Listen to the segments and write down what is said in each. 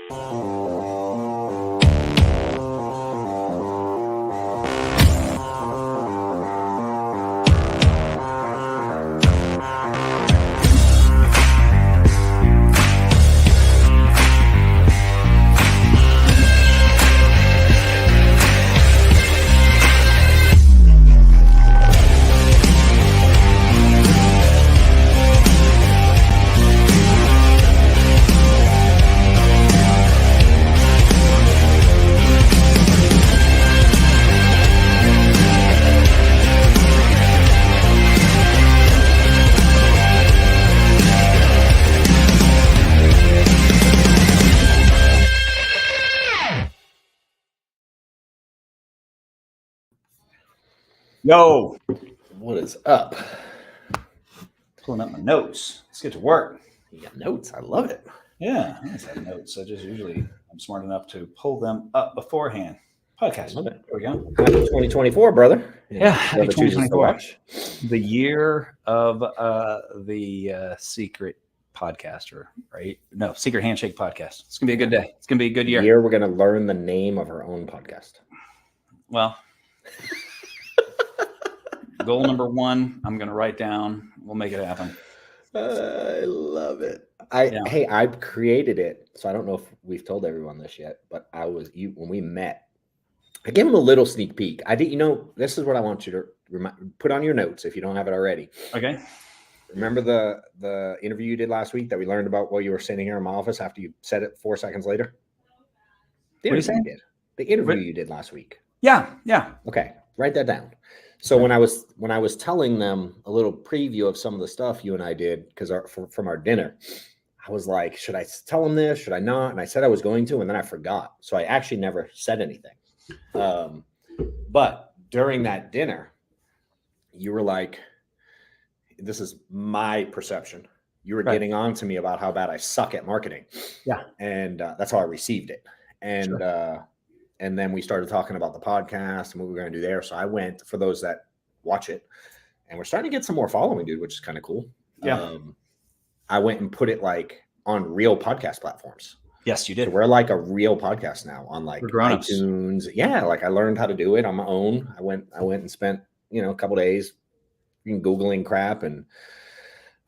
Yo, what is up? Pulling up my notes. Let's get to work. You got notes. I love it. Yeah, I always have notes. I'm smart enough to pull them up beforehand. Podcast. Love it. There we go. Happy 2024, brother. Yeah, happy Whoever chooses to 2024. watch. The year of the secret podcaster, right? No, secret handshake podcast. It's gonna be a good day. It's gonna be a good year. We're gonna learn the name of our own podcast. Well, goal number 1, I'm gonna write down. We'll make it happen. I love it. Hey, I created it, so I don't know if we've told everyone this yet, but when we met. I gave him a little sneak peek. This is what I want you to put on your notes if you don't have it already. Okay. Remember the interview you did last week that we learned about while you were sitting here in my office after you said it 4 seconds later? The interview you did last week. Yeah. Okay, write that down. So when I was telling them a little preview of some of the stuff you and I did from our dinner, I was like, should I tell them this? Should I not? And I said I was going to, and then I forgot. So I actually never said anything. But during that dinner, you were like, this is my perception. You were getting on to me about how bad I suck at marketing. Yeah. And that's how I received it. And, and then we started talking about the podcast and what we were going to do there. So I went, for those that watch it, and we're starting to get some more following, dude, which is kind of cool. Yeah. I went and put it like on real podcast platforms. Yes, you did. So we're like a real podcast now on like iTunes. Yeah, like I learned how to do it on my own. I went and spent a couple days Googling crap, and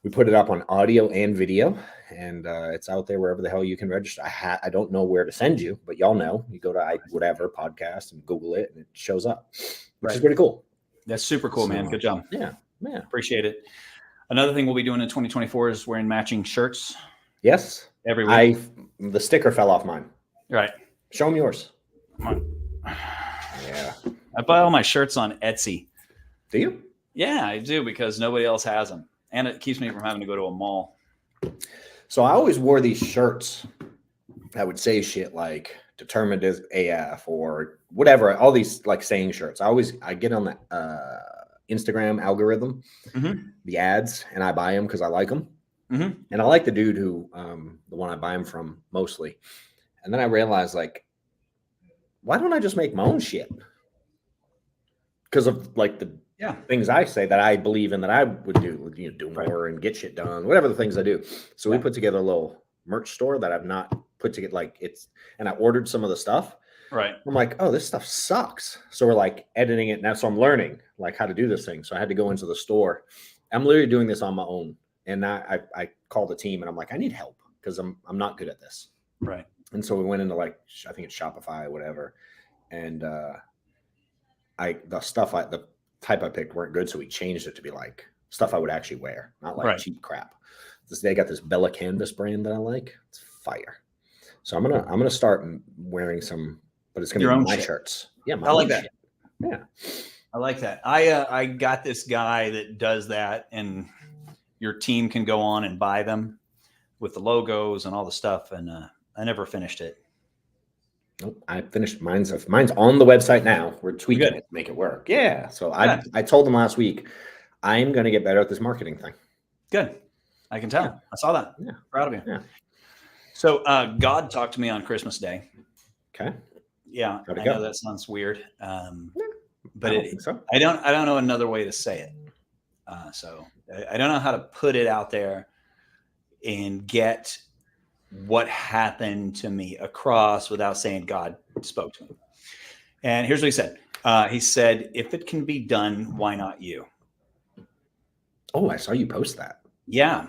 we put it up on audio and video, and it's out there wherever the hell you can register. I don't know where to send you, but y'all know. You go to whatever podcast and Google it, and it shows up, which is pretty cool. That's super cool, man. Good job. Yeah. Appreciate it. Another thing we'll be doing in 2024 is wearing matching shirts. Yes. Every week. The sticker fell off mine. Right. Show them yours. Come on. Yeah. I buy all my shirts on Etsy. Do you? Yeah, I do, because nobody else has them. And it keeps me from having to go to a mall. So I always wore these shirts that would say shit like determined as AF or whatever. All these like saying shirts. I get on the Instagram algorithm, the ads, and I buy them because I like them. Mm-hmm. And I like the dude who, the one I buy them from mostly. And then I realized, like, why don't I just make my own shit? Because of like the things I say that I believe in that I would do, do more and get shit done, whatever the things I do. So we put together a little merch store that I've not put together, and I ordered some of the stuff. Right. I'm like, oh, this stuff sucks. So we're like editing it now. So I'm learning like how to do this thing. So I had to go into the store. I'm literally doing this on my own. And I called the team and I'm like, I need help because I'm not good at this. Right. And so we went into I think it's Shopify or whatever. And the type I picked weren't good. So we changed it to be like stuff I would actually wear, not like cheap crap. They got this Bella Canvas brand that I like. It's fire. So I'm gonna start wearing some, but it's gonna be my shirts. Yeah, I like that. Shit. Yeah, I like that. I got this guy that does that, and your team can go on and buy them with the logos and all the stuff. And I never finished it. Nope, I finished mine's on the website now. We're tweaking it to make it work. Yeah. So I told them last week, I'm going to get better at this marketing thing. Good. I can tell. Yeah. I saw that. Yeah. Proud of you. Yeah. So God talked to me on Christmas Day. Okay. Yeah. I know that sounds weird. But I don't know another way to say it. So I don't know how to put it out there and get what happened to me across without saying God spoke to me. And here's what he said. He said, if it can be done, why not you? Oh, I saw you post that. Yeah.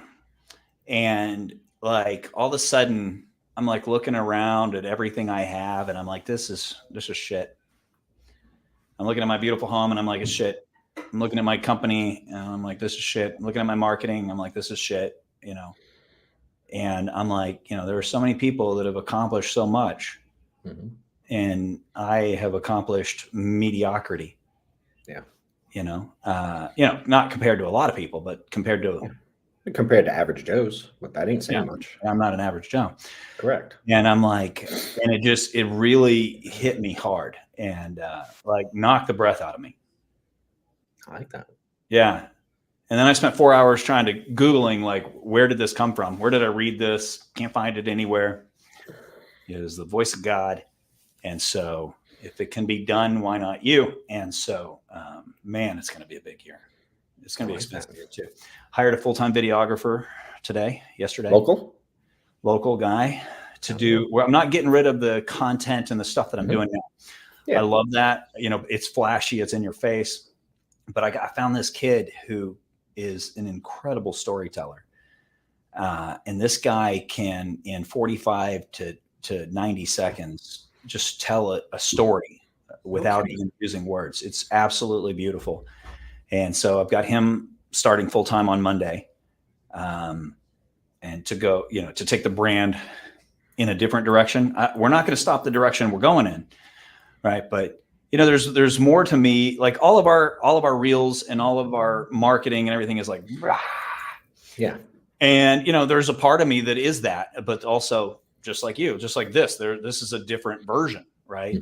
And like all of a sudden I'm like looking around at everything I have and I'm like, this is shit. I'm looking at my beautiful home and I'm like, it's shit. I'm looking at my company and I'm like, this is shit. I'm looking at my marketing. I'm like, this is shit, you know? And I'm like, you know, there are so many people that have accomplished so much, and I have accomplished mediocrity. Yeah. You know, not compared to a lot of people, but compared to average Joes, but that ain't saying much. I'm not an average Joe. Correct. And I'm like, and it really hit me hard and like knocked the breath out of me. I like that. Yeah. And then I spent 4 hours trying to Googling, like, where did this come from? Where did I read this? Can't find it anywhere. It was the voice of God. And so if it can be done, why not you? And so, man, it's going to be a big year. It's going to be expensive here too. Hired a full-time videographer yesterday. Local guy to do where I'm not getting rid of the content and the stuff that I'm doing now. Yeah. I love that. You know, it's flashy, it's in your face. But I found this kid who is an incredible storyteller. And this guy can, in 45 to 90 seconds, just tell a story without even using words. It's absolutely beautiful. And so I've got him starting full-time on Monday. And to go, you know, to take the brand in a different direction. We're not going to stop the direction we're going in. Right. But you know, there's more to me. Like all of our reels and all of our marketing and everything is like, rah. Yeah. And you know, there's a part of me that is that, but also just like you, just like this is a different version, right?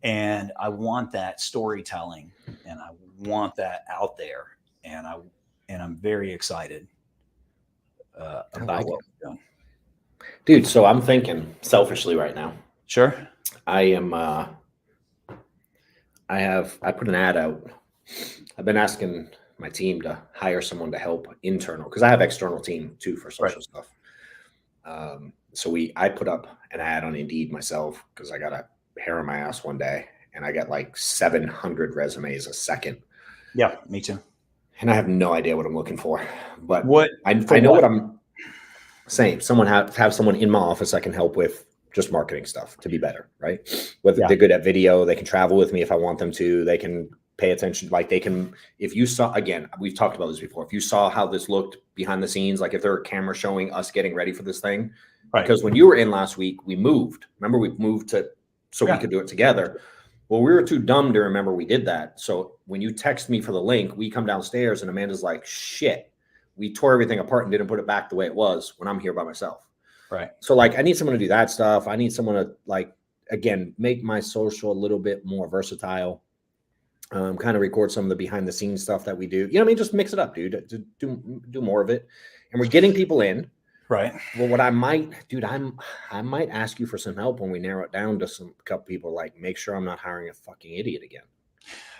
And I want that storytelling, and I want that out there, and I'm very excited about what we're doing. Dude, so I'm thinking selfishly right now. Sure. I put an ad out. I've been asking my team to hire someone to help internal, because I have external team too for social stuff. So I put up an ad on Indeed myself because I got a hair on my ass one day and I got like 700 resumes a second. Yeah, me too. And I have no idea what I'm looking for, but I know what I'm saying. Have someone in my office I can help with just marketing stuff to be better, right? Whether they're good at video, they can travel with me if I want them to, they can pay attention. Like they can, if you saw, again, we've talked about this before. If you saw how this looked behind the scenes, like if there were cameras showing us getting ready for this thing, because when you were in last week, we moved, remember we moved so we could do it together. Well, we were too dumb to remember we did that. So when you text me for the link, we come downstairs and Amanda's like, shit, we tore everything apart and didn't put it back the way it was when I'm here by myself. Right. So like, I need someone to do that stuff. I need someone to like, again, make my social a little bit more versatile. Kind of record some of the behind the scenes stuff that we do. You know what I mean? Just mix it up, dude. To do more of it. And we're getting people in. Right. Well, what I might, dude, I might ask you for some help when we narrow it down to a couple people, like make sure I'm not hiring a fucking idiot again.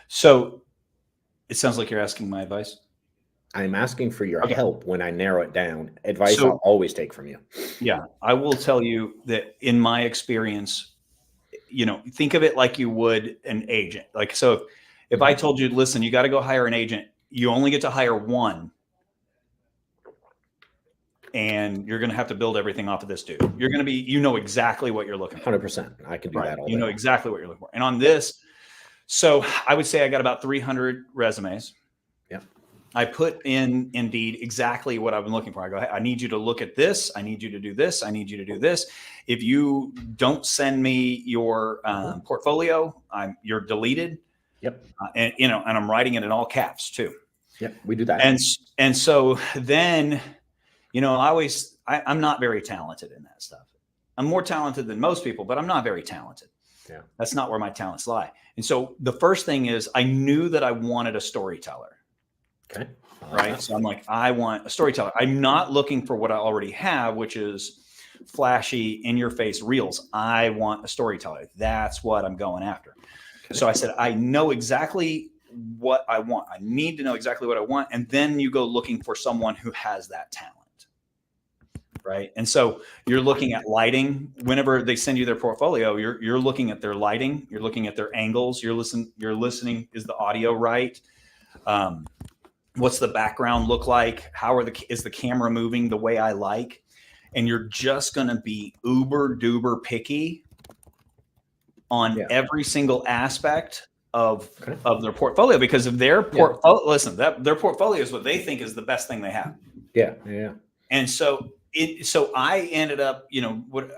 So it sounds like you're asking my advice. I'm asking for your help when I narrow it down. Advice I'll always take from you. Yeah. I will tell you that in my experience, you know, think of it like you would an agent. Like, so if I told you, listen, you got to go hire an agent, you only get to hire one. And you're going to have to build everything off of this dude. You're going to be, you know exactly what you're looking for. 100%. I can do that all day. You know exactly what you're looking for. And on this, so I would say I got about 300 resumes. Yeah. I put in Indeed exactly what I've been looking for. I go, hey, I need you to look at this. I need you to do this. I need you to do this. If you don't send me your portfolio, you're deleted. Yep. And you know, and I'm writing it in all caps too. Yep. We do that. And so then, you know, I'm not very talented in that stuff. I'm more talented than most people, but I'm not very talented. Yeah. That's not where my talents lie. And so the first thing is I knew that I wanted a storyteller. Okay. Right. So I'm like, I want a storyteller. I'm not looking for what I already have, which is flashy, in your face reels. I want a storyteller. That's what I'm going after. Okay. So I said, I know exactly what I want. I need to know exactly what I want. And then you go looking for someone who has that talent. Right. And so you're looking at lighting. Whenever they send you their portfolio, you're looking at their lighting, you're looking at their angles, you're listening. Is the audio right? What's the background look like? Is the camera moving the way I like? And you're just going to be uber duper picky on every single aspect of their portfolio, because of their portfolio. Listen, their portfolio is what they think is the best thing they have. Yeah. Yeah. And so I ended up,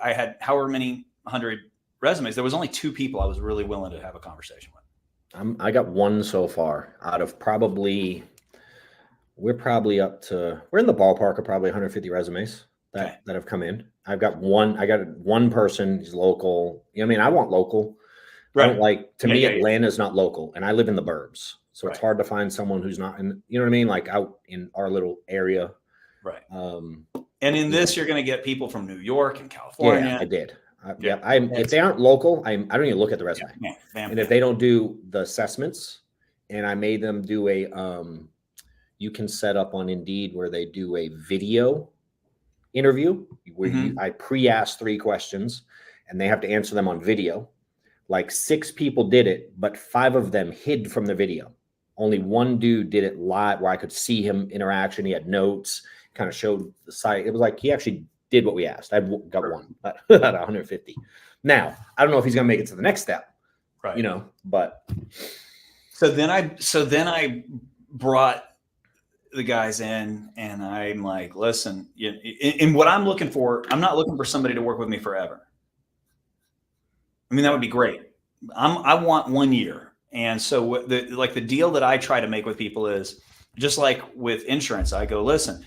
I had however many 100 resumes. There was only 2 people I was really willing to have a conversation with. I got 1 so far out of we're in the ballpark of probably 150 resumes that have come in. I got one person. He's local. I mean, I want local. Right. I don't me, Atlanta's not local, and I live in the burbs. So it's hard to find someone who's not in, you know what I mean? Like out in our little area. Right. And in this, you're going to get people from New York and California. Yeah, I did. If they aren't local, I don't even look at the resume. And if they don't do the assessments, and I made them do you can set up on Indeed where they do a video interview where I pre-ask 3 questions and they have to answer them on video. Like 6 people did it, but 5 of them hid from the video. Only 1 dude did it live where I could see him interaction. He had notes, kind of showed the site. It was like he actually did what we asked. I got 1 out of 150. Now, I don't know if he's going to make it to the next step, but. So then I brought the guys in, and I'm like, listen, and what I'm looking for, I'm not looking for somebody to work with me forever. I mean, that would be great. I want 1 year. And so the deal that I try to make with people is just like with insurance. I go, listen,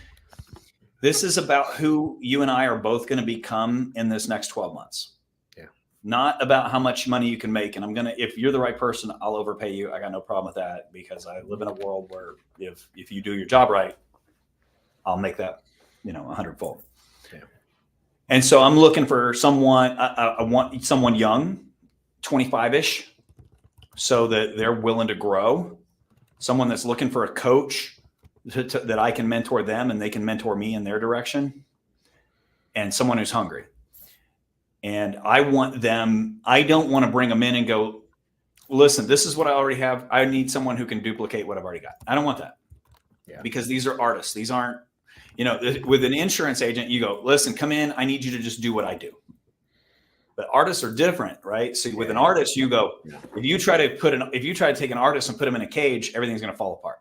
this is about who you and I are both going to become in this next 12 months. Yeah. Not about how much money you can make. And if you're the right person, I'll overpay you. I got no problem with that, because I live in a world where if you do your job right, I'll make that, 100-fold. Yeah. And so I'm looking for someone, I want someone young, 25-ish, so that they're willing to grow. Someone that's looking for a coach that I can mentor them and they can mentor me in their direction. And someone who's hungry. And I don't want to bring them in and go, listen, this is what I already have. I need someone who can duplicate what I've already got. I don't want that. Yeah. Because these are artists. These aren't, with an insurance agent, you go, listen, come in. I need you to just do what I do. But artists are different, right? So with an artist, you go, if you try to take an artist and put them in a cage, everything's going to fall apart.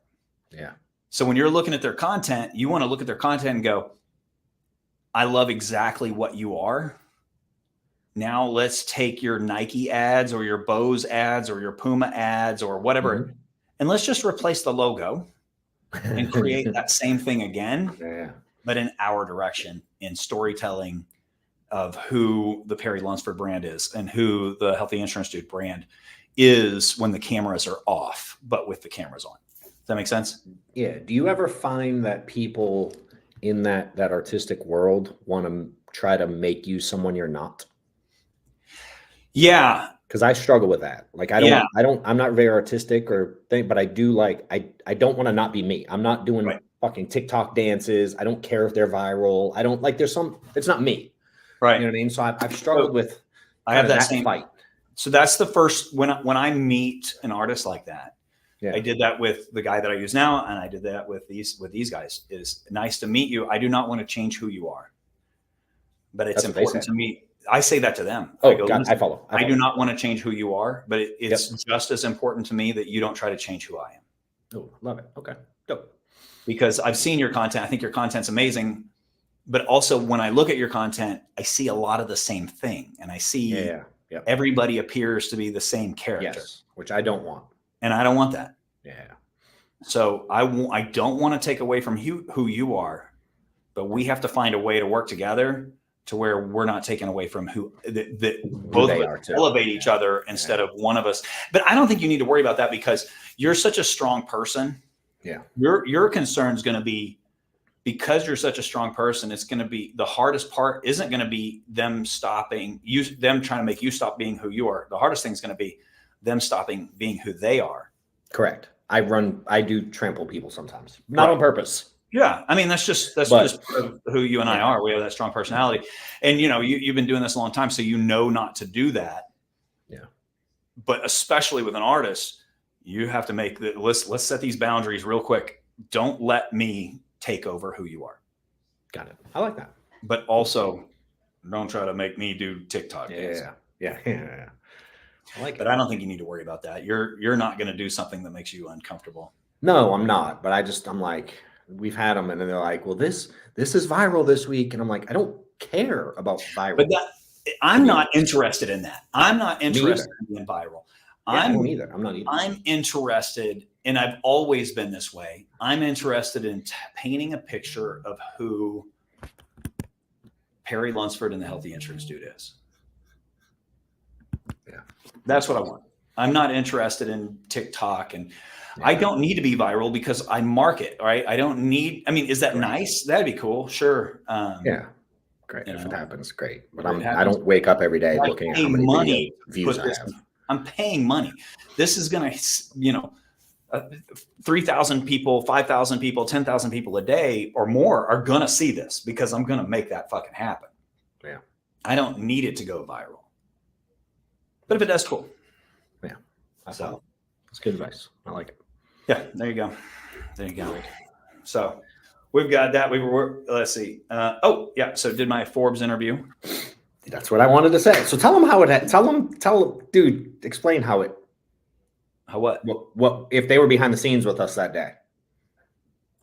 Yeah. So when you're looking at their content, you want to look at their content and go, I love exactly what you are. Now let's take your Nike ads or your Bose ads or your Puma ads or whatever, and let's just replace the logo and create that same thing again, but in our direction, in storytelling of who the Perry Lunsford brand is and who the Healthy Insurance Dude brand is when the cameras are off, but with the cameras on. Does that make sense? Yeah. Do you ever find that people in that artistic world want to try to make you someone you're not? Yeah. Because I struggle with that. Like I'm not very artistic but I do I don't want to not be me. I'm not doing fucking TikTok dances. I don't care if they're viral. I don't it's not me. Right. You know what I mean? So I've struggled with I have that same fight. So that's the first, when I meet an artist like that, I did that with the guy that I use now. And I did that with these guys. Is nice to meet you. I do not want to change who you are, but it's important to me. I say that to them. Oh, I follow. I do not want to change who you are, but it's just as important to me that you don't try to change who I am. Oh, love it. Okay. Dope. Because I've seen your content. I think your content's amazing. But also when I look at your content, I see a lot of the same thing. And I see everybody appears to be the same character. Yes, which I don't want. And I don't want that. Yeah. So I don't want to take away from who you are, but we have to find a way to work together to where we're not taking away from who both of us elevate each other instead of one of us. But I don't think you need to worry about that, because you're such a strong person. Yeah. Your concern is going to be, because you're such a strong person, it's going to be, the hardest part isn't going to be them trying to make you stop being who you are. The hardest thing is going to be them stopping being who they are. Correct. I do trample people sometimes, not on purpose. Yeah. I mean, that's just part of who you and I are. We have that strong personality. And, you've been doing this a long time, so not to do that. Yeah. But especially with an artist, you have to make let's set these boundaries real quick. Don't let me take over who you are. Got it. I like that. But also, don't try to make me do TikTok. Yeah. I like it. But I don't think you need to worry about that. You're not going to do something that makes you uncomfortable. No, I'm not. But I'm like, we've had them, and then they're like, well, this is viral this week, and I'm like, I don't care about viral. But I'm not interested in that. I'm not interested in being viral. I don't either. I'm not either. I'm interested, and I've always been this way. I'm interested in painting a picture of who Perry Lunsford and the Healthy Insurance Dude is. Yeah. That's what I want. I'm not interested in TikTok, and I don't need to be viral because I market, right? I don't need, is that nice? That'd be cool. Sure. Yeah. Great. If it happens, great. But I don't wake up every day looking at how many views I have. I'm paying money. This is going to, 3,000 people, 5,000 people, 10,000 people a day or more are going to see this because I'm going to make that fucking happen. Yeah. I don't need it to go viral. But if it does, cool. Yeah. That's good advice. I like it. Yeah. There you go. So we've got that. Let's see. So did my Forbes interview. That's what I wanted to say. So tell them how it, dude, explain how it. How what? What if they were behind the scenes with us that day?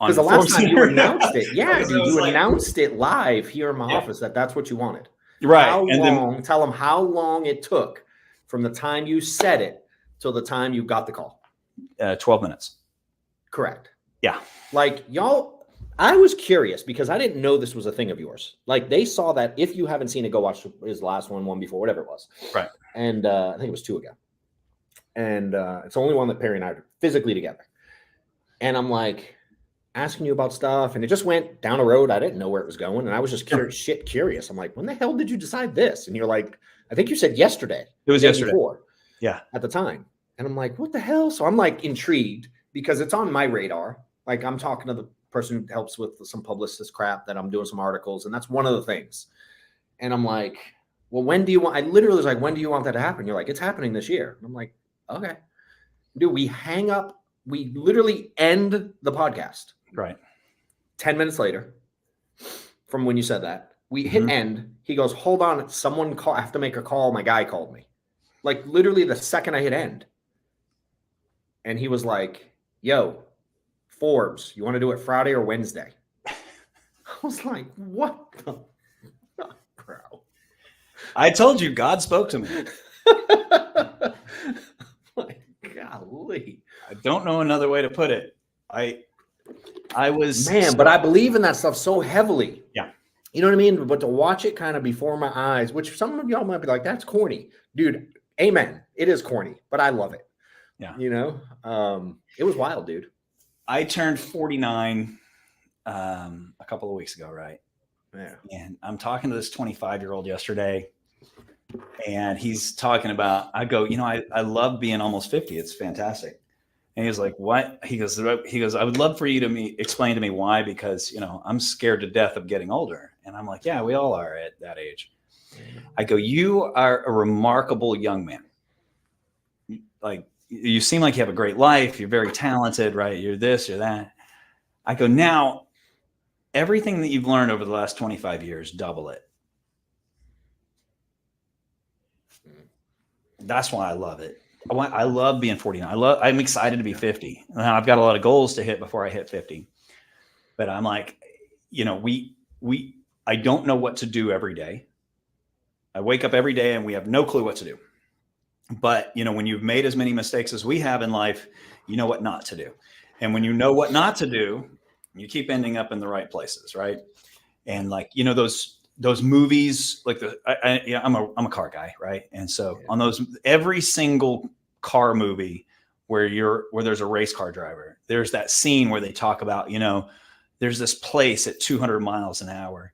Because the last time you announced it, dude, you announced it live here in my office that's what you wanted. Right. Tell them how long it took from the time you said it till the time you got the call. 12 minutes. Correct. Yeah. Like y'all, I was curious because I didn't know this was a thing of yours. Like they saw that. If you haven't seen it, go watch his last one before, whatever it was. Right. And I think it was 2 ago. And it's the only one that Perry and I are physically together. And I'm like asking you about stuff, and it just went down a road. I didn't know where it was going. And I was just curious. I'm like, when the hell did you decide this? And you're like, I think you said yesterday. It was yesterday. Before, yeah. At the time. And I'm like, what the hell? So I'm like intrigued because it's on my radar. Like I'm talking to the person who helps with some publicist crap that I'm doing some articles. And that's one of the things. And I'm like, well, when do you want, I literally was like, when do you want that to happen? You're like, it's happening this year. And I'm like, okay. Dude, we hang up. We literally end the podcast. Right. 10 minutes later from when you said that, we hit end. He goes, hold on. Someone call. I have to make a call. My guy called me. Like literally the second I hit end. And he was like, yo, Forbes, you want to do it Friday or Wednesday? I was like, what the fuck, bro? I told you God spoke to me. Like, golly. I don't know another way to put it. I was but I believe in that stuff so heavily. Yeah. You know what I mean? But to watch it kind of before my eyes, which some of y'all might be like, that's corny. Dude, amen. It is corny, but I love it. Yeah. You know, it was wild, dude. I turned 49 a couple of weeks ago, right? Yeah. And I'm talking to this 25-year-old yesterday, and he's talking about, I go, I love being almost 50. It's fantastic. And he's like, what? He goes, I would love for you to explain to me why, because, I'm scared to death of getting older. And I'm like, yeah, we all are at that age. I go, you are a remarkable young man. Like, you seem like you have a great life. You're very talented, right? You're this, you're that. I go, now, everything that you've learned over the last 25 years, double it. That's why I love it. I love being 49. I'm excited to be 50. I've got a lot of goals to hit before I hit 50. But I'm like, I don't know what to do every day. I wake up every day and we have no clue what to do. But, when you've made as many mistakes as we have in life, you know what not to do. And when you know what not to do, you keep ending up in the right places, right? And like, those movies, like I'm a car guy, right? And so on those, every single car movie where there's a race car driver, there's that scene where they talk about, there's this place at 200 miles an hour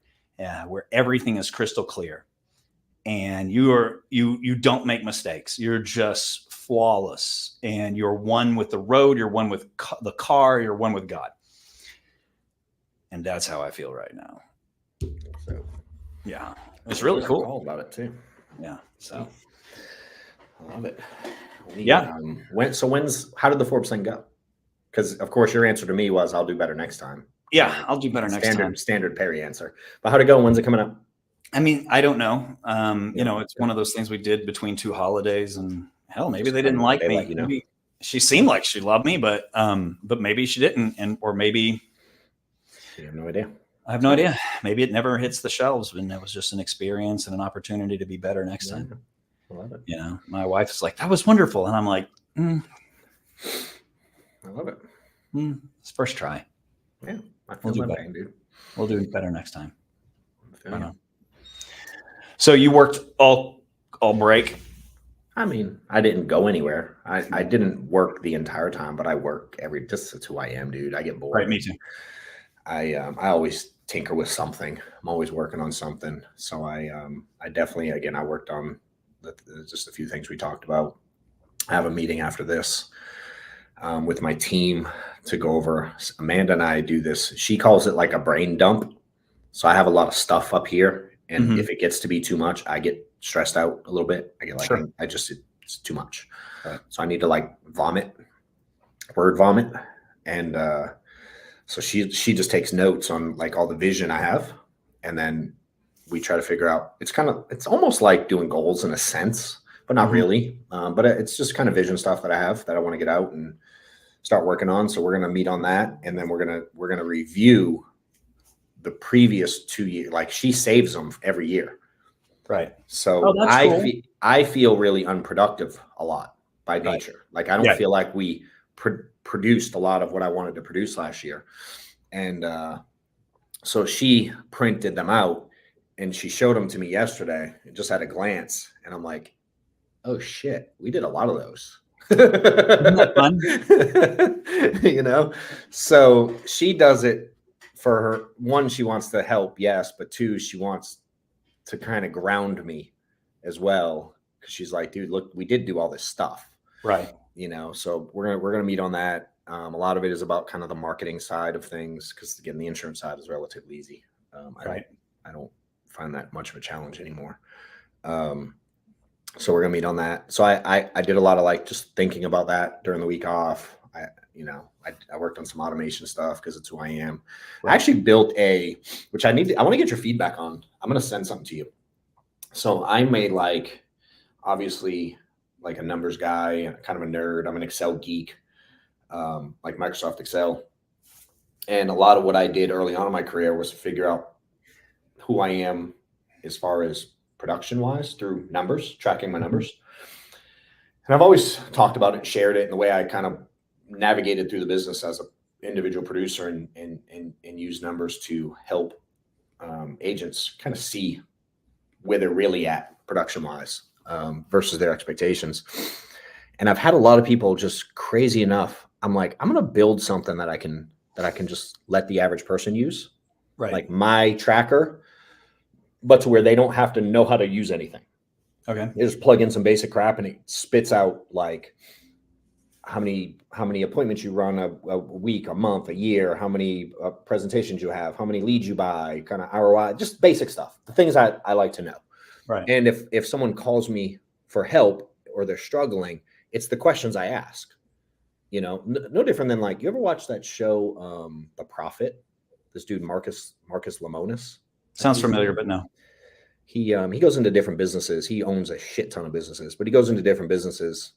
where everything is crystal clear. And you don't make mistakes. You're just flawless, and you're one with the road. You're one with the car. You're one with God. And that's how I feel right now. So yeah, it's really cool. All about it too. Yeah. So I love it. How did the Forbes thing go? Because of course your answer to me was I'll do better next time. Yeah, I'll do better next time. Standard Perry answer. But how'd it go? When's it coming up? I mean, I don't know. It's one of those things we did between 2 holidays, and hell, maybe they didn't like me. Maybe she seemed like she loved me, but maybe she didn't, or maybe you have no idea. I have no idea. Maybe it never hits the shelves, and it was just an experience and an opportunity to be better next time. I love it. My wife's like, that was wonderful, and I'm like, I love it. It's first try. Yeah, we'll do better, dude. We'll do better next time. So you worked all break? I mean, I didn't go anywhere. I didn't work the entire time, but I work just that's who I am, dude. I get bored. Right, me too. I always tinker with something. I'm always working on something. So I definitely, again, I worked on just a few things we talked about. I have a meeting after this with my team to go over. Amanda and I do this. She calls it like a brain dump. So I have a lot of stuff up here. And if it gets to be too much, I get stressed out a little bit. I get like, it's too much. Right. So I need to like word vomit. And so she just takes notes on like all the vision I have. And then we try to figure out, it's almost like doing goals in a sense, but not really. But it's just kind of vision stuff that I have that I want to get out and start working on. So we're going to meet on that. And then we're going to review the previous 2 years. Like she saves them every year. Right. So I feel really unproductive a lot by nature. Like I don't feel like we produced a lot of what I wanted to produce last year. And so she printed them out and she showed them to me yesterday, just at a glance. And I'm like, oh shit, we did a lot of those. Isn't that fun? So she does it for her. One, she wants to help. Yes. But two, she wants to kind of ground me as well. Cause she's like, dude, look, we did do all this stuff. Right. So we're going to meet on that. A lot of it is about kind of the marketing side of things. Cause again, the insurance side is relatively easy. I don't find that much of a challenge anymore. So we're going to meet on that. So I did a lot of like just thinking about that during the week off. I worked on some automation stuff because it's who I am. Right. I actually built which I want to get your feedback on. I'm going to send something to you. So I made obviously like a numbers guy, kind of a nerd. I'm an Excel geek, like Microsoft Excel. And a lot of what I did early on in my career was to figure out who I am as far as production wise through numbers, tracking my numbers. And I've always talked about it and shared it in the way I kind of navigated through the business as an individual producer and use numbers to help agents kind of see where they're really at production wise versus their expectations. And I've had a lot of people just crazy enough. I'm like, I'm going to build something that I can just let the average person use. Right. Like my tracker, but to where they don't have to know how to use anything. Okay. They just plug in some basic crap and it spits out like how many appointments you run a week, a month, a year, how many presentations you have, how many leads you buy, kind of ROI, just basic stuff, the things I like to know. Right. And if someone calls me for help or they're struggling, it's the questions I ask. No different than like, you ever watch that show, The Prophet? This dude, Marcus Lemonis. Sounds familiar, but no. He goes into different businesses. He owns a shit ton of businesses, but he goes into different businesses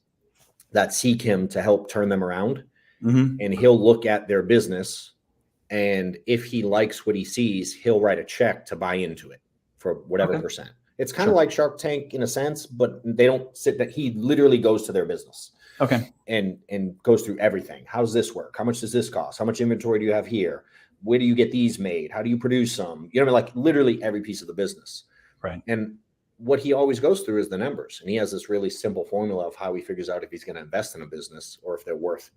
that seek him to help turn them around. Mm-hmm. And he'll look at their business. And if he likes what he sees, he'll write a check to buy into it for whatever percent. It's kind of like Shark Tank in a sense, but they don't sit that. He literally goes to their business. Okay. And goes through everything. How does this work? How much does this cost? How much inventory do you have here? Where do you get these made? How do you produce them? Like literally every piece of the business. Right. And what he always goes through is the numbers. And he has this really simple formula of how he figures out if he's going to invest in a business or if they're worth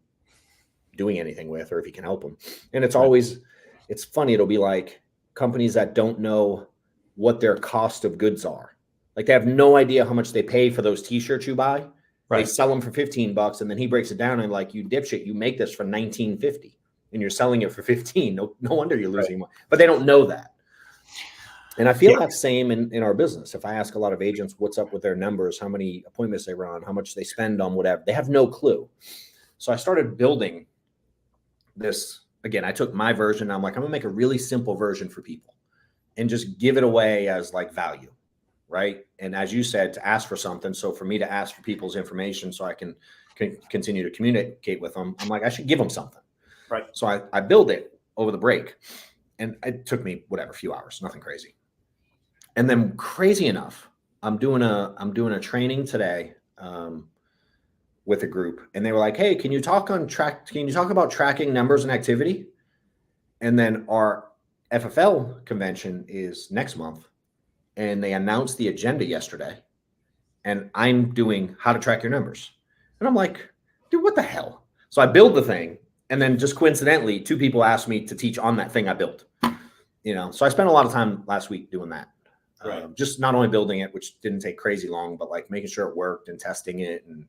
doing anything with, or if he can help them. And it's always, it's funny. It'll be like companies that don't know what their cost of goods are. Like they have no idea how much they pay for those t-shirts you buy. Right. They sell them for $15 and then he breaks it down and like, you dipshit, you make this for $19.50. and you're selling it for 15. No wonder you're losing money. But they don't know that. And I feel that same in our business. If I ask a lot of agents what's up with their numbers, how many appointments they run, how much they spend on whatever, they have no clue. So I started building this. Again, I took my version. I'm like, I'm gonna make a really simple version for people and just give it away as like value, right? And as you said, to ask for something. So for me to ask for people's information so I can continue to communicate with them, I'm like, I should give them something. Right. So I build it over the break, and it took me a few hours, nothing crazy. And then crazy enough, I'm doing a training today with a group, and they were like, "Hey, can you talk about tracking numbers and activity?" And then our FFL convention is next month, and they announced the agenda yesterday, and I'm doing how to track your numbers. And I'm like, dude, what the hell? So I build the thing, and then just coincidentally, 2 people asked me to teach on that thing I built. So I spent a lot of time last week doing that. Right. Just not only building it, which didn't take crazy long, but like making sure it worked and testing it and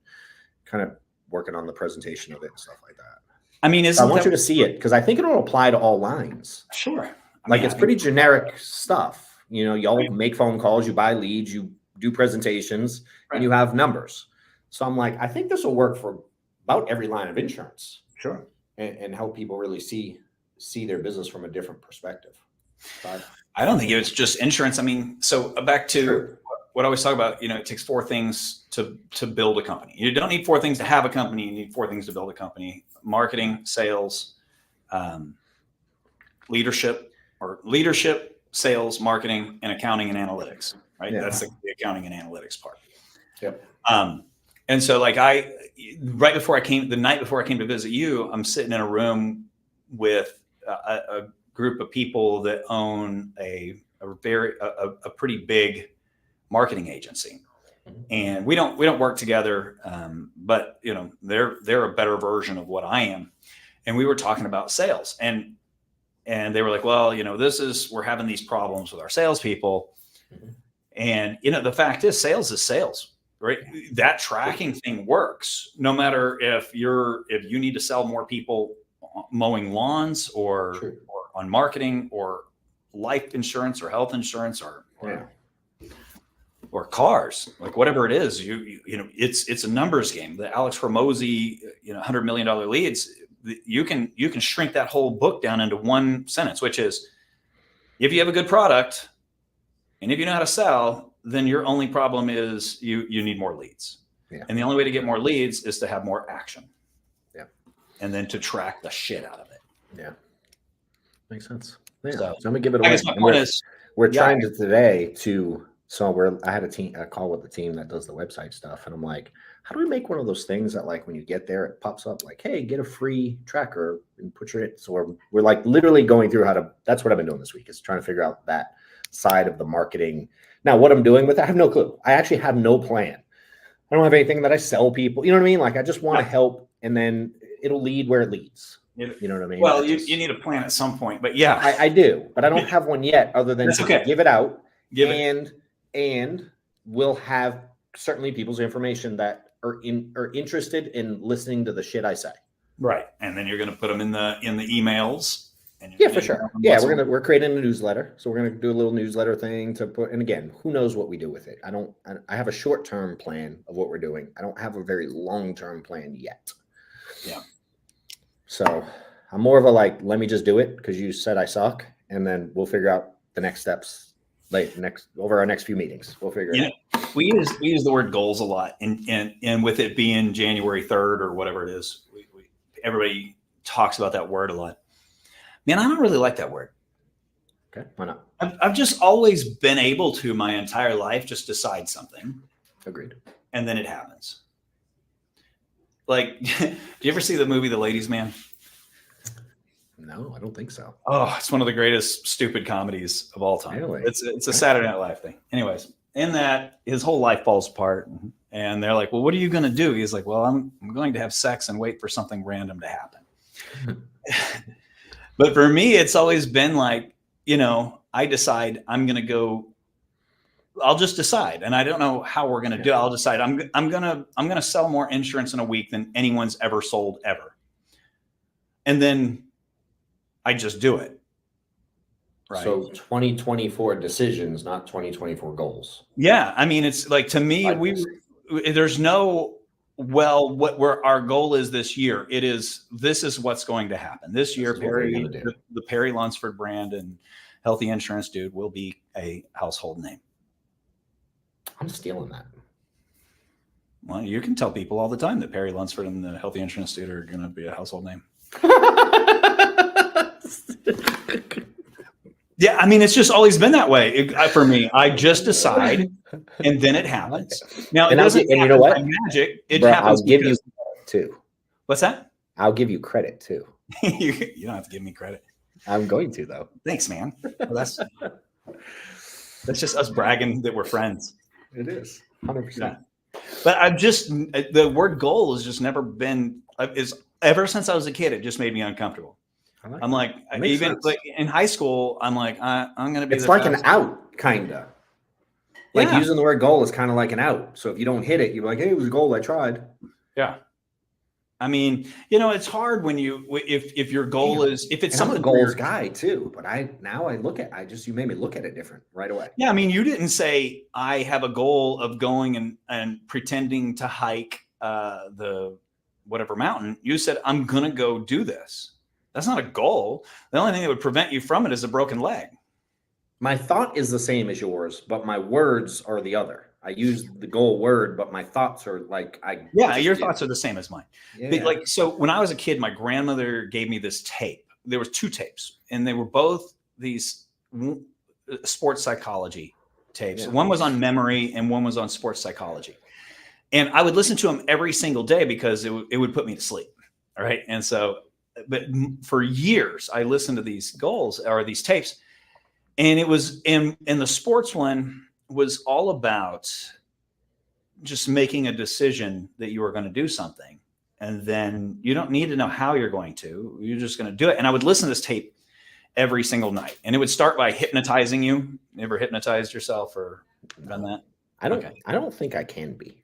kind of working on the presentation of it and stuff like that. I mean, I want you to see it because I think it'll apply to all lines. Sure. It's pretty generic stuff. Y'all make phone calls, you buy leads, you do presentations, and you have numbers. So I'm like, I think this will work for about every line of insurance. Sure. And help people really see their business from a different perspective. I don't think it's just insurance. I mean, so back to what I always talk about, it takes 4 things to build a company. You don't need 4 things to have a company. You need 4 things to build a company: marketing, sales, leadership, sales, marketing, and accounting and analytics, right? Yeah. That's the accounting and analytics part. Yep. And so like the night before I came to visit you, I'm sitting in a room with a group of people that own a pretty big marketing agency, and we don't work together, but they're a better version of what I am, and we were talking about sales, and they were like, well, we're having these problems with our salespeople, and the fact is sales, right? That tracking thing works no matter if you need to sell more people mowing lawns or on marketing or life insurance or health insurance or cars, like whatever it is, it's a numbers game. The Alex Hormozy, $100 million leads, you can shrink that whole book down into one sentence, which is, if you have a good product and if you know how to sell, then your only problem is you need more leads. Yeah. And the only way to get more leads is to have more action. Yeah. And then to track the shit out of it. Yeah. Makes sense. Yeah. So I'm gonna give it away. I guess my point is we're trying to today to, I had a call with the team that does the website stuff. And I'm like, how do we make one of those things that like, when you get there, it pops up like, hey, get a free tracker and put your, so we're like literally going through that's what I've been doing this week, is trying to figure out that side of the marketing. Now, what I'm doing with it, I have no clue. I actually have no plan. I don't have anything that I sell people. You know what I mean? Like, I just want to help, and then it'll lead where it leads. You know what I mean? Well, you need a plan at some point, but yeah. I do, but I don't have one yet, other than give it out. And we'll have certainly people's information that are interested in listening to the shit I say. Right. And then you're going to put them in the emails. And for sure. Yeah, we're creating a newsletter. So we're going to do a little newsletter thing to put, and again, who knows what we do with it. I have a short-term plan of what we're doing. I don't have a very long-term plan yet. Yeah. So I'm more of a like, let me just do it because you said I suck, and then we'll figure out the next steps over our next few meetings. We'll figure it out. We use the word goals a lot, and with it being January 3rd or whatever it is, everybody talks about that word a lot. Man, I don't really like that word. Okay, why not? I've just always been able to my entire life just decide something. Agreed. And then it happens. Like, do you ever see the movie The Ladies' Man? No, I don't think so. Oh, it's one of the greatest stupid comedies of all time. Really? It's a Saturday Night Live thing. Anyways, in that, his whole life falls apart, and they're like, well, what are you going to do? He's like, well, I'm going to have sex and wait for something random to happen. But for me, it's always been like, I decide I'm going to go, I'll just decide. And I don't know how we're going to do it. I'll decide I'm going to sell more insurance in a week than anyone's ever sold ever. And then I just do it. Right. So 2024 decisions, not 2024 goals. Yeah. I mean, it's like, to me, there's no, where our goal is this year. This is what's going to happen this year. Perry, the Perry Lunsford brand and healthy insurance dude will be a household name. I'm stealing that. Well, you can tell people all the time that Perry Lunsford and the healthy insurance dude are going to be a household name. Yeah, I mean, it's just always been that way for me. I just decide, and then it happens. Now, it doesn't. And you know what? Magic. It happens. I'll give you credit too. What's that? I'll give you credit too. You don't have to give me credit. I'm going to, though. Thanks, man. Well, that's just us bragging that we're friends. It is 100%. Yeah. But the word goal has just never been. Ever since I was a kid, it just made me uncomfortable. I'm like, even like in high school, I'm like, I'm going to be. It's like an out, kind of. Like using the word goal is kind of like an out. So if you don't hit it, you're like, hey, it was a goal. I tried. Yeah. I mean, it's hard when if your goal is, if it's something. I'm a goals guy too, but you made me look at it different right away. Yeah. I mean, you didn't say I have a goal of going and pretending to hike the whatever mountain. You said, I'm going to go do this. That's not a goal. The only thing that would prevent you from it is a broken leg. My thought is the same as yours, but my words are the other. I use the goal word, but my thoughts are like your thoughts are the same as mine. Yeah. So when I was a kid, my grandmother gave me this tape. There was 2 tapes, and they were both these sports psychology tapes. Yeah. One was on memory, and one was on sports psychology. And I would listen to them every single day because it would put me to sleep. All right, and so. But for years, I listened to these goals or these tapes, and it was in the sports one was all about just making a decision that you were going to do something, and then you don't need to know how you're going to. You're just going to do it. And I would listen to this tape every single night, and it would start by hypnotizing you. You ever hypnotized yourself or done that? I don't think I can be.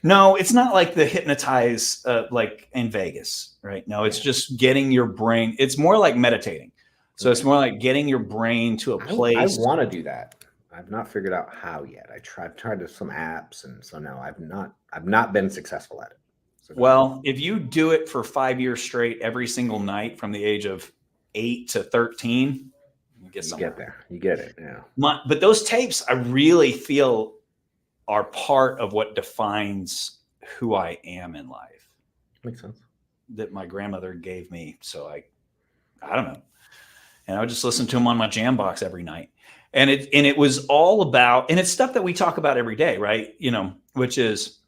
No, it's not like the hypnotize like in Vegas, right? No, it's just getting your brain. It's more like meditating. So it's more like getting your brain to a place. I want to do that. I've not figured out how yet. I've tried some apps, and so no, I've not been successful at it. So well, if you do it for 5 years straight, every single night from the age of 8 to 13, you get there. You get it. Yeah. But those tapes, I really feel, are part of what defines who I am in life. Makes sense. That my grandmother gave me. So I don't know. And I would just listen to them on my jam box every night. And it was all about, and it's stuff that we talk about every day, right? Which is,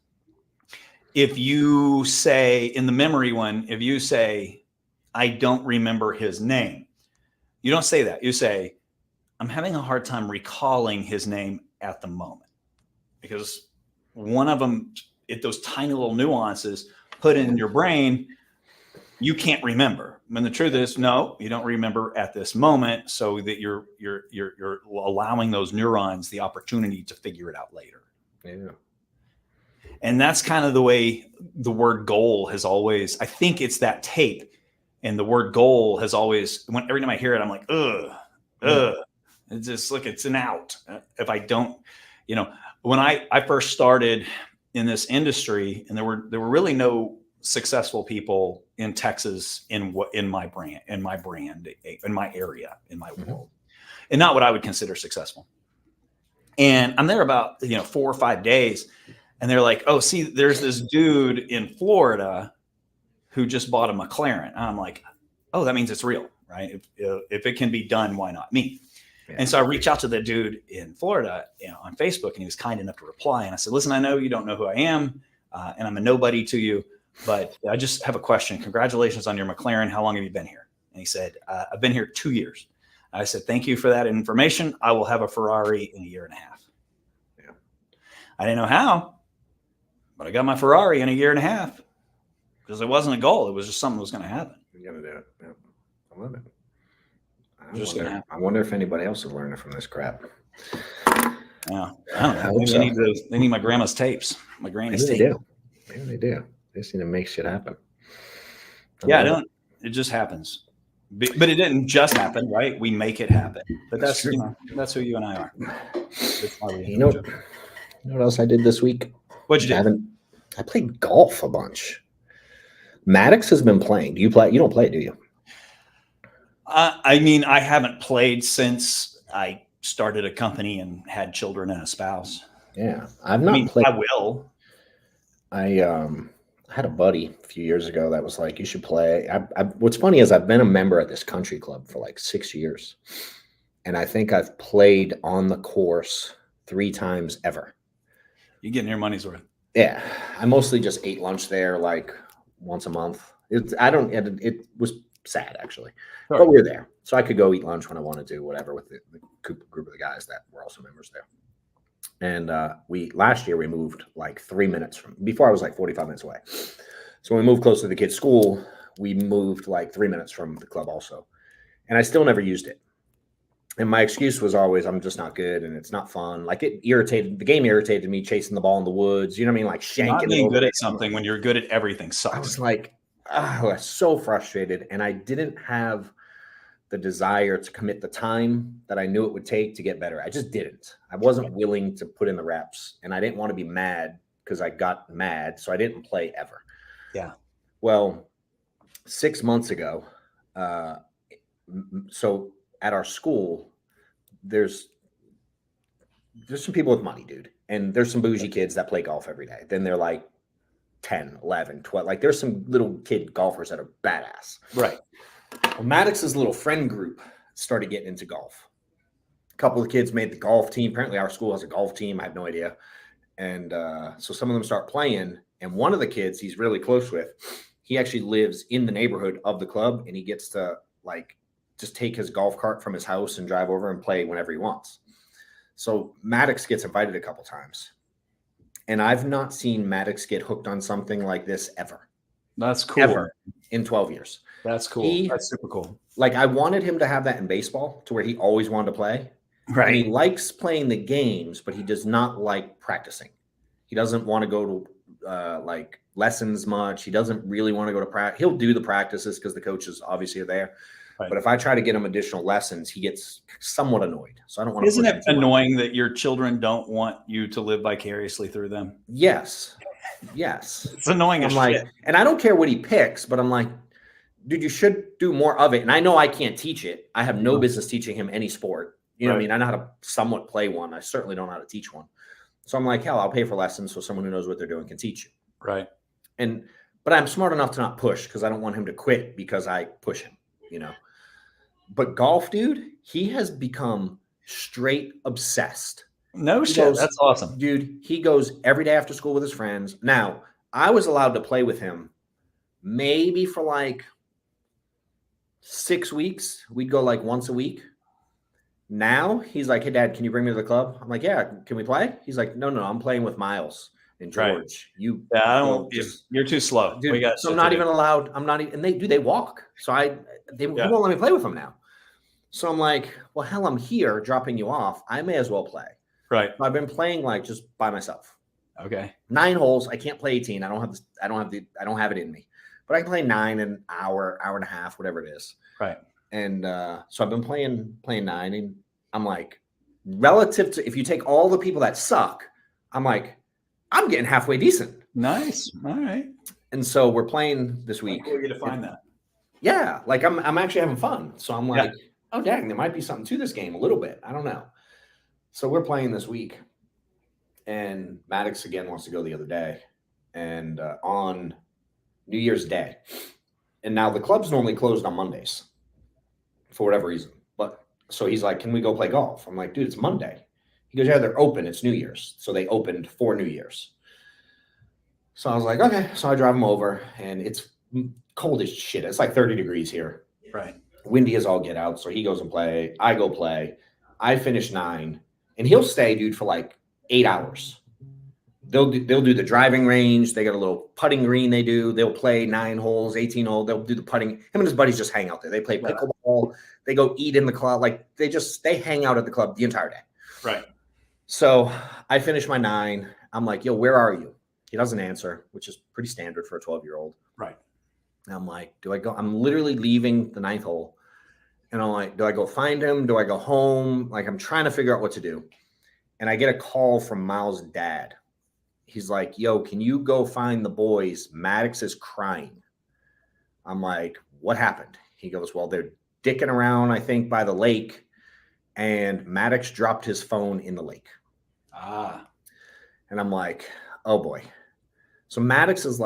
if you say in the memory one, if you say, I don't remember his name, you don't say that. You say, I'm having a hard time recalling his name at the moment. Because one of them, those tiny little nuances put in your brain, you can't remember. When the truth is, no, you don't remember at this moment, so that you're allowing those neurons the opportunity to figure it out later. Yeah. And that's kind of the way the word goal has always. I think it's that tape, and the word goal has always. Every time I hear it, I'm like, ugh. It's just it's an out. If I don't, when I first started in this industry, and there were really no successful people in Texas in my brand, in my area, in my world, and not what I would consider successful. And I'm there about 4 or 5 days, and they're like, "Oh, see, there's this dude in Florida who just bought a McLaren." And I'm like, "Oh, that means it's real, right? If it can be done, why not me?" Yeah. And so I reached out to the dude in Florida on Facebook, and he was kind enough to reply. And I said, "Listen, I know you don't know who I am, and I'm a nobody to you, but I just have a question. Congratulations on your McLaren. How long have you been here?" And he said, "I've been here 2 years." I said, "Thank you for that information. I will have a Ferrari in 1.5 years." Yeah. I didn't know how, but I got my Ferrari in 1.5 years because it wasn't a goal. It was just something that was going to happen. You got to do it. Yeah. I love it. I wonder if anybody else is learning from this crap. Yeah, I don't know. They need my grandma's tapes. My granny's tapes. Maybe they do. They just need to make shit happen. It just happens. But it didn't just happen, right? We make it happen. But that's that's who you and I are. That's why we you know what else I did this week? What'd you do? I played golf a bunch. Maddox has been playing. Do you play? You don't play, do you? I mean, I haven't played since I started a company and had children and a spouse. Yeah, I've not played. I will. I had a buddy a few years ago that was like, you should play. What's funny is I've been a member at this country club for like 6 years. And I think I've played on the course 3 times ever. You're getting your money's worth. Yeah. I mostly just ate lunch there like once a month. It was sad actually, sure. But we were there. So I could go eat lunch when I wanted to, whatever, with the group of the guys that were also members there. And last year we moved like 3 minutes before I was like 45 minutes away. So when we moved close to the kids' school, we moved like 3 minutes from the club also. And I still never used it. And my excuse was always, I'm just not good and it's not fun. Like the game irritated me chasing the ball in the woods. You know what I mean? Like shanking. Not being good at something when you're good at everything sucks. I was like, I was so frustrated. And I didn't have the desire to commit the time that I knew it would take to get better. I just didn't. I wasn't willing to put in the reps, and I didn't want to be mad because I got mad. So I didn't play ever. Yeah. Well, 6 months ago, so at our school, there's some people with money, dude. And there's some bougie kids that play golf every day. Then they're like 10, 11, 12. Like there's some little kid golfers that are badass. Right. Well, Maddox's little friend group started getting into golf. A couple of kids made the golf team. Apparently our school has a golf team. I have no idea. And so some of them start playing. And one of the kids he's really close with, he actually lives in the neighborhood of the club. And he gets to like just take his golf cart from his house and drive over and play whenever he wants. So Maddox gets invited a couple times. And I've not seen Maddox get hooked on something like this ever. That's cool. Ever in 12 years. That's cool. That's super cool. Like I wanted him to have that in baseball to where he always wanted to play. Right. And he likes playing the games, but he does not like practicing. He doesn't want to go to like lessons much. He doesn't really want to go to practice. He'll do the practices because the coaches obviously are there. Right. But if I try to get him additional lessons, he gets somewhat annoyed. So I don't want to. Isn't it annoying that your children don't want you to live vicariously through them? Yes. Yes. It's annoying as shit. And I don't care what he picks, but I'm like, dude, you should do more of it. And I know I can't teach it. I have no business teaching him any sport. You know what I mean? I know how to somewhat play one. I certainly don't know how to teach one. So I'm like, hell, I'll pay for lessons so someone who knows what they're doing can teach you. Right. But I'm smart enough to not push because I don't want him to quit because I push him, you know. But golf, dude, he has become straight obsessed. No shit. That's awesome. Dude, he goes every day after school with his friends. Now, I was allowed to play with him maybe for like 6 weeks. We'd go like once a week. Now he's like, hey, Dad, can you bring me to the club? I'm like, yeah, can we play? He's like, no, I'm playing with Miles and George. Right. You're too slow. Dude, so I'm not even allowed. I'm not even, and they walk. So they won't let me play with them now. So I'm like, well, hell, I'm here dropping you off. I may as well play. Right. So I've been playing like just by myself. Okay. 9 holes. I can't play 18. I don't have it in me, but I can play 9 in an hour and a half, whatever it is. Right. And so I've been playing 9, and I'm like, relative to if you take all the people that suck, I'm like, I'm getting halfway decent. Nice. All right. And so we're playing this week. How are you to find that? Yeah, like I'm actually having fun. So I'm like, oh dang, there might be something to this game a little bit. I don't know. So we're playing this week, and Maddox again wants to go the other day, and on New Year's Day. And now the club's normally closed on Mondays for whatever reason. But so he's like, can we go play golf? I'm like, dude, it's Monday. He goes, yeah, they're open. It's New Year's. So they opened for New Year's. So I was like, okay. So I drive him over, and it's cold as shit. It's like 30 degrees here. Right. Windy as all get out. So he goes and play. I go play. I finish 9, and he'll stay, dude, for like 8 hours. They'll do the driving range. They got a little putting green they do. They'll play 9 holes, 18 holes. They'll do the putting. Him and his buddies just hang out there. They play pickleball. They go eat in the club. Like they hang out at the club the entire day. Right. So I finish my 9. I'm like, yo, where are you? He doesn't answer, which is pretty standard for a 12-year-old. Right. And I'm like, do I go? I'm literally leaving the 9th hole. And I'm like, do I go find him? Do I go home? Like, I'm trying to figure out what to do. And I get a call from Miles' dad. He's like, yo, can you go find the boys? Maddox is crying. I'm like, what happened? He goes, well, they're dicking around, I think, by the lake. And Maddox dropped his phone in the lake. And I'm like, oh boy. So Maddox is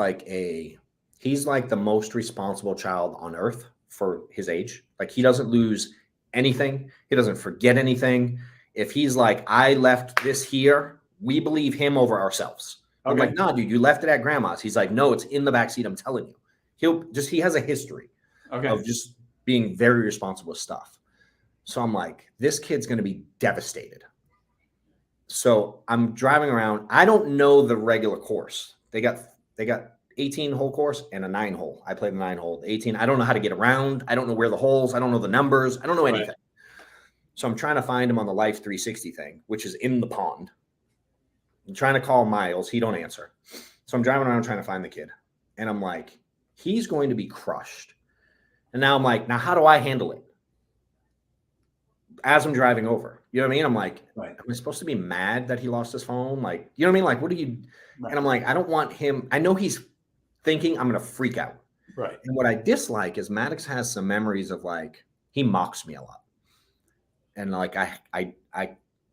he's like the most responsible child on earth for his age. Like, he doesn't lose anything. He doesn't forget anything. If he's like, I left this here, we believe him over ourselves. Okay. I'm like, nah, dude, you left it at grandma's. He's like, no, it's in the backseat. I'm telling you. He has a history of just being very responsible with stuff. So I'm like, this kid's going to be devastated. So I'm driving around. I don't know the regular course. They got 18 hole course and a 9 hole. I played the 9 hole. 18. I don't know how to get around. I don't know where the holes. I don't know the numbers. I don't know anything. Right. So I'm trying to find him on the Life 360 thing, which is in the pond. I'm trying to call Miles. He don't answer. So I'm driving around trying to find the kid. And I'm like, he's going to be crushed. And now I'm like, now how do I handle it? As I'm driving over, you know what I mean? I'm like, right. Am I supposed to be mad that he lost his phone? Like, you know what I mean? Like, what do you, right. And I'm like, I don't want him. I know he's thinking I'm going to freak out. Right. And what I dislike is Maddox has some memories of like, he mocks me a lot. And like, I,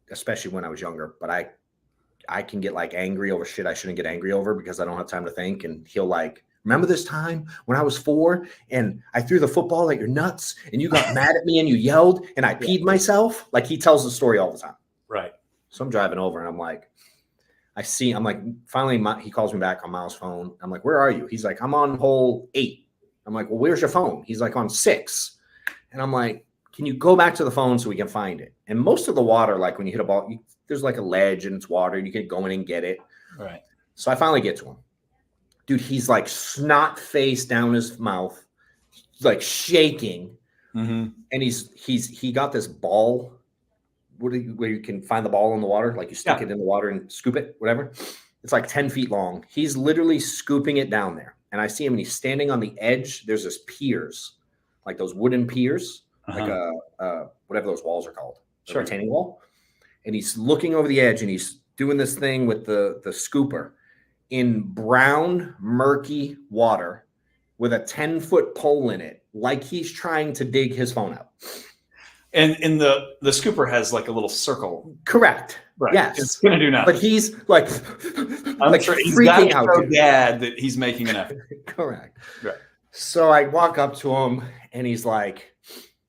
especially when I was younger, but I can get like angry over shit I shouldn't get angry over because I don't have time to think. And he'll like, remember this time when I was 4 and I threw the football at your nuts and you got mad at me and you yelled and I peed myself? Like, he tells the story all the time. Right. So I'm driving over and I'm like, finally he calls me back on Miles' phone. I'm like, where are you? He's like, I'm on hole 8. I'm like, well, where's your phone? He's like, on 6. And I'm like, can you go back to the phone so we can find it? And most of the water, like when you hit a ball, there's like a ledge and it's water. You can go in and get it. Right. So I finally get to him. Dude, he's like snot face down his mouth, like shaking. Mm-hmm. And he got this ball where you can find the ball in the water. Like, you stick it in the water and scoop it, whatever. It's like 10 feet long. He's literally scooping it down there. And I see him and he's standing on the edge. There's this piers, like those wooden piers, like whatever those walls are called, sure. Retaining wall. And he's looking over the edge and he's doing this thing with the scooper in brown, murky water with a 10-foot pole in it, like he's trying to dig his phone out. And in the scooper has like a little circle. Correct. Right. Yes. It's going to do nothing. But he's like, I'm sure he's freaking out. So bad that he's making an effort. Correct. Right. So I walk up to him and he's like,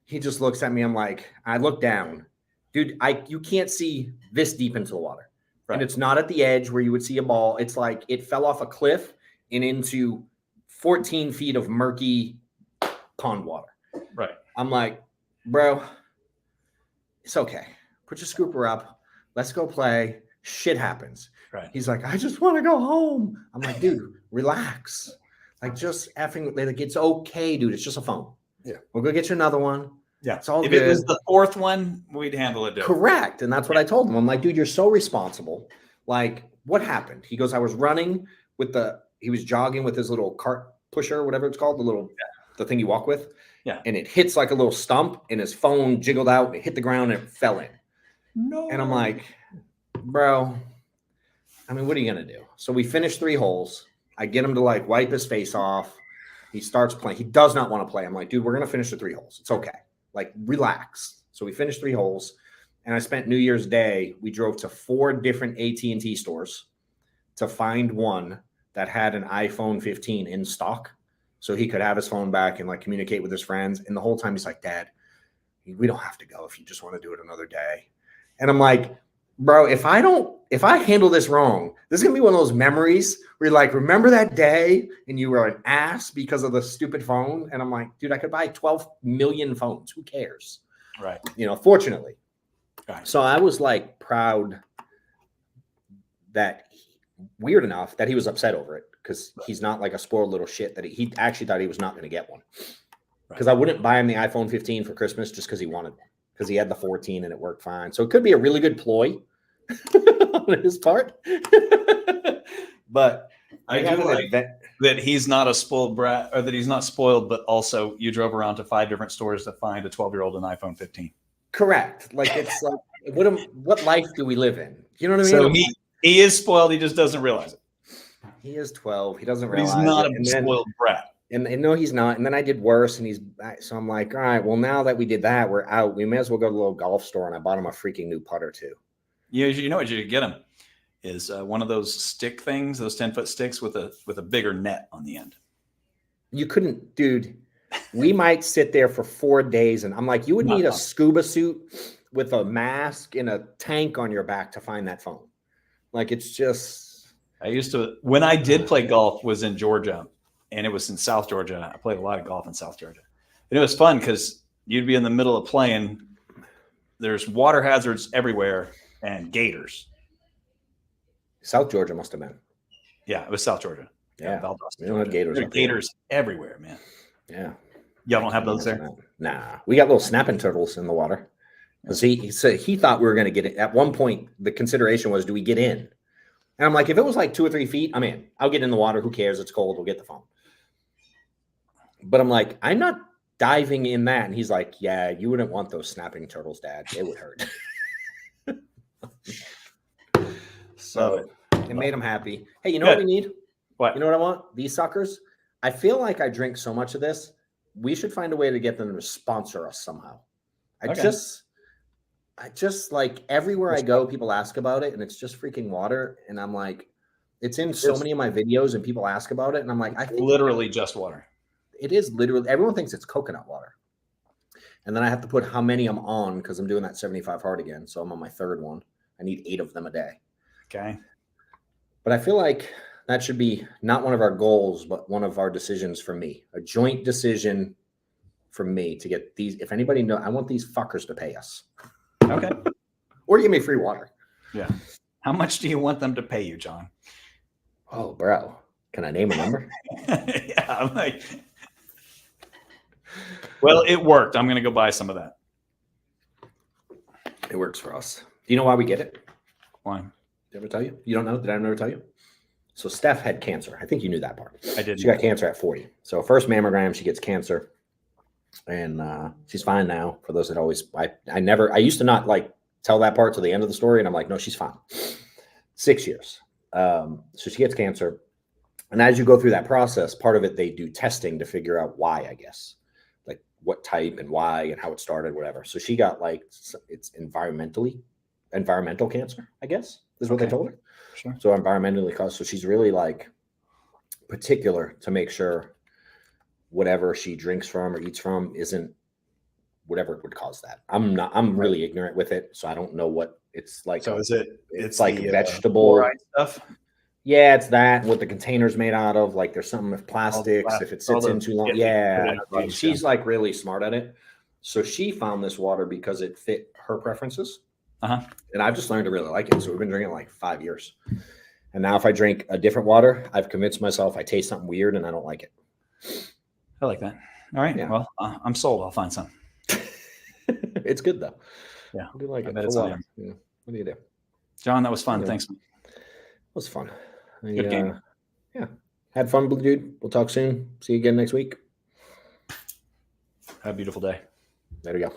he just looks at me. I'm like, I look down. Dude, you can't see this deep into the water. Right. And it's not at the edge where you would see a ball. It's like it fell off a cliff and into 14 feet of murky pond water. Right. I'm like, bro, it's okay. Put your scooper up. Let's go play. Shit happens. Right. He's like, I just want to go home. I'm like, dude, relax. Like, just effing, like, it's okay, dude. It's just a phone. Yeah. We'll go get you another one. Yeah. It's all if good. It was the 4th one, we'd handle it different. Correct. And that's what I told him. I'm like, dude, you're so responsible. Like, what happened? He goes, I was running he was jogging with his little cart pusher, whatever it's called, the thing you walk with. Yeah. And it hits like a little stump and his phone jiggled out and it hit the ground and it fell in. No. And I'm like, bro, I mean, what are you going to do? So we finished 3 holes. I get him to like wipe his face off. He starts playing. He does not want to play. I'm like, dude, we're going to finish the 3 holes. It's okay. Like, relax. So we finished 3 holes. And I spent New Year's Day. We drove to 4 different AT&T stores to find one that had an iPhone 15 in stock. So he could have his phone back and like communicate with his friends. And the whole time he's like, Dad, we don't have to go if you just want to do it another day. And I'm like, bro, if I handle this wrong, this is going to be one of those memories where you're like, remember that day and you were an ass because of the stupid phone? And I'm like, dude, I could buy 12 million phones. Who cares? Right. Fortunately. Right. So I was like proud that weird enough that he was upset over it because he's not like a spoiled little shit that he actually thought he was not going to get one. Because I wouldn't buy him the iPhone 15 for Christmas just because he wanted one. Because he had the 14 and it worked fine. So it could be a really good ploy on his part. But I do like that he's not a spoiled brat, or that he's not spoiled, but also you drove around to 5 different stores to find a 12-year-old an iPhone 15. Correct. Like it's like what life do we live in? You know what I So mean? he is spoiled. He just doesn't realize it. He is 12. He doesn't But realize he's not it. a spoiled brat. And no, he's not. And then I did worse. And so I'm like, all right, well, now that we did that, we're out. We may as well go to a little golf store. And I bought him a freaking new putter too. You know what you could get him is one of those stick things, those 10-foot sticks with a bigger net on the end. You couldn't, dude. We might sit there for 4 days. And I'm like, you would need a scuba suit with a mask and a tank on your back to find that phone. Like, it's just. I used to, when I did play golf, was in Georgia. And it was in South Georgia. I played a lot of golf in South Georgia. And it was fun because you'd be in the middle of playing. There's water hazards everywhere and gators. South Georgia must have been. Yeah, it was South Georgia. Yeah. We don't have gators. There are gators everywhere, man. Yeah. Y'all don't have those there? Nah. We got little snapping turtles in the water. Because he thought we were going to get it. At one point, the consideration was, do we get in? And I'm like, if it was like 2 or 3 feet, I'm in. I'll get in the water. Who cares? It's cold. We'll get the phone. But I'm like, I'm not diving in that. And he's like, yeah, you wouldn't want those snapping turtles, Dad. It would hurt. So it made him happy. Hey, you know what we need? What? You know what I want? These suckers. I feel like I drink so much of this. We should find a way to get them to sponsor us somehow. I just like everywhere I go, people ask about it, and it's just freaking water. And I'm like, it's in so many of my videos, and people ask about it, and I'm like, I think literally just water. It is literally. Everyone thinks it's coconut water, and then I have to put how many I'm on because I'm doing that 75 hard again. So I'm on my 3rd one. I need 8 of them a day. Okay, but I feel like that should be not one of our goals, but one of our decisions for me. A joint decision for me to get these. If anybody knows, I want these fuckers to pay us. Okay. Or give me free water. Yeah. How much do you want them to pay you, John? Oh, bro. Can I name a number? Yeah. I'm like, well, it worked. I'm going to go buy some of that. It works for us. Do you know why we get it? Why? Did I ever tell you? You don't know? Did I ever tell you? So Steph had cancer. I think you knew that part. I did. She got cancer at 40. So first mammogram, she gets cancer. And she's fine now. For those that always, I used to not like tell that part to the end of the story. And I'm like, no, she's fine. 6 years. So she gets cancer. And as you go through that process, part of it, they do testing to figure out why, I guess, like what type and why and how it started, whatever. So she got like, it's environmental cancer, I guess, is what they told her. Sure. So environmentally caused. So she's really like particular to make sure whatever she drinks from or eats from isn't whatever would cause that. I'm really ignorant with it. So I don't know what it's like. So it's like vegetable stuff. Yeah, it's that what the container's made out of. Like there's something with plastics. If it sits in too long. Yeah. She's like really smart at it. So she found this water because it fit her preferences. And I've just learned to really like it. So we've been drinking it like 5 years. And now if I drink a different water, I've convinced myself I taste something weird and I don't like it. I like that. All right. Yeah. Well, I'm sold. I'll find some. It's good though. Yeah. I do like it. Yeah. What do you do? John, that was fun. Thanks. It was fun. Good game. Yeah. Had fun, dude. We'll talk soon. See you again next week. Have a beautiful day. There we go.